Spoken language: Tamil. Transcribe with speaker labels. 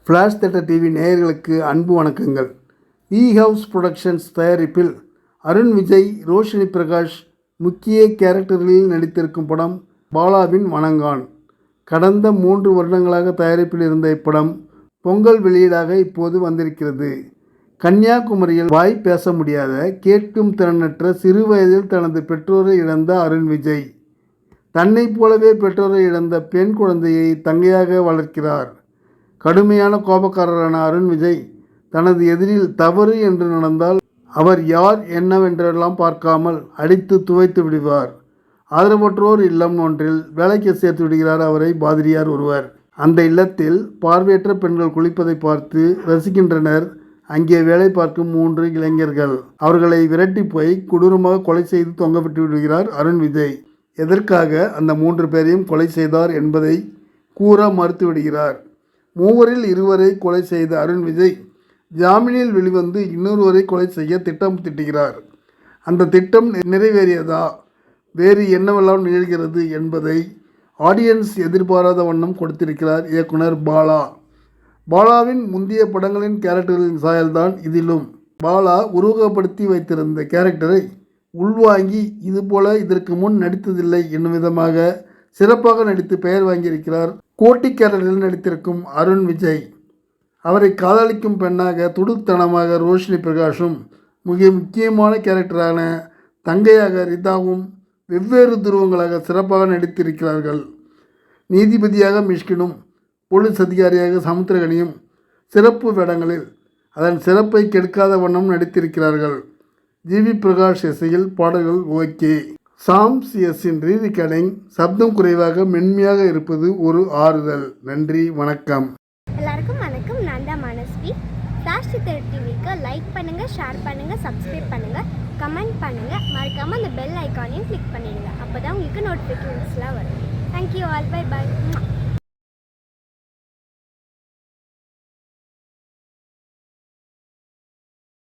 Speaker 1: ஃப்ளாஷ் தியேட்டர் டிவி நேயர்களுக்கு அன்பு வணக்கங்கள். ஹவுஸ் புரொடக்ஷன்ஸ் தயாரிப்பில் அருண் விஜய், ரோஷினி பிரகாஷ் முக்கிய கேரக்டர்களில் நடித்திருக்கும் படம் பாலாவின் வணங்கான். கடந்த 3 வருடங்களாக தயாரிப்பில் இருந்த இப்படம் பொங்கல் வெளியீடாக இப்போது வந்திருக்கிறது. கன்னியாகுமரியில் வாய் பேச முடியாத, கேட்கும் திறனற்ற சிறு வயதில் தனது பெற்றோரை இழந்த அருண் விஜய் தன்னை போலவே பெற்றோரை இழந்த பெண் குழந்தையை தங்கையாக வளர்க்கிறார். கடுமையான கோபக்காரரான அருண் விஜய் தனது எதிரில் தவறு என்று நடந்தால் அவர் யார் என்னவென்றெல்லாம் பார்க்காமல் அடித்து துவைத்து விடுவார். ஆதரவற்றோர் இல்லம் ஒன்றில் வேலைக்கு சேர்த்து விடுகிறார் அவரை பாதிரியார் ஒருவர். அந்த இல்லத்தில் பார்வையற்ற பெண்கள் குளிப்பதை பார்த்து ரசிக்கின்றனர் அங்கே வேலை பார்க்கும் 3 இளைஞர்கள். அவர்களை விரட்டி போய் கொடூரமாக கொலை செய்து தொங்கவிட்டு விடுகிறார் அருண் விஜய். எதற்காக அந்த 3 பேரையும் கொலை செய்தார் என்பதை கூற மறுத்து விடுகிறார். 3 இருவரை கொலை செய்த அருண் விஜய் ஜாமீனில் வெளிவந்து இன்னொருவரை கொலை செய்ய திட்டம் தீட்டுகிறார். அந்த திட்டம் நிறைவேறியதா, வேறு என்னவெல்லாம் நிகழ்கிறது என்பதை ஆடியன்ஸ் எதிர்பாராத வண்ணம் கொடுத்திருக்கிறார் இயக்குனர் பாலா. பாலாவின் முந்தைய படங்களின் கேரக்டர்களின் சாயல்தான் இதிலும். பாலா உருவகப்படுத்தி வைத்திருந்த கேரக்டரை உள்வாங்கி இதுபோல இதற்கு முன் நடித்ததில்லை என்னும் விதமாக சிறப்பாக நடித்து பெயர் வாங்கியிருக்கிறார் கோட்டி கேரக்டரில் நடித்திருக்கும் அருண் விஜய். அவரை காதலிக்கும் பெண்ணாக துடுத்தனமாக ரோஷினி பிரகாஷும், மிக முக்கியமான கேரக்டரான தங்கையாக ரிதாவும் வெவ்வேறு துருவங்களாக சிறப்பாக நடித்திருக்கிறார்கள். நீதிபதியாக மிஷ்கினும், போலீஸ் அதிகாரியாக சமுத்திரகனியும் சிறப்பு வேடங்களில் அதன் சிறப்பை கெடுக்காத வண்ணம் நடித்திருக்கிறார்கள். ஜிவி பிரகாஷ் இசையில் பாடல்கள் ஓகே. சாம்ஸ் எஸ்ஸின் ரீரிகார்டிங் சப்தம் குறைவாக மென்மையாக இருப்பது ஒரு ஆறுதல். நன்றி, வணக்கம்.
Speaker 2: எல்லாருக்கும் வணக்கம். நான் தான் மனஸ்வி. ஃப்ளாஷ் தியேட்டர் டிவிக்கு லைக் பண்ணுங்கள், ஷேர் பண்ணுங்கள், சப்ஸ்கிரைப் பண்ணுங்கள், கமெண்ட் பண்ணுங்கள். மறக்காமல் அந்த பெல் ஐக்கானையும் கிளிக் பண்ணிடுங்க. அப்போ தான் உங்களுக்கு நோட்டிஃபிகேஷன்ஸ்லாம் வரும். Thank you all. Bye bye.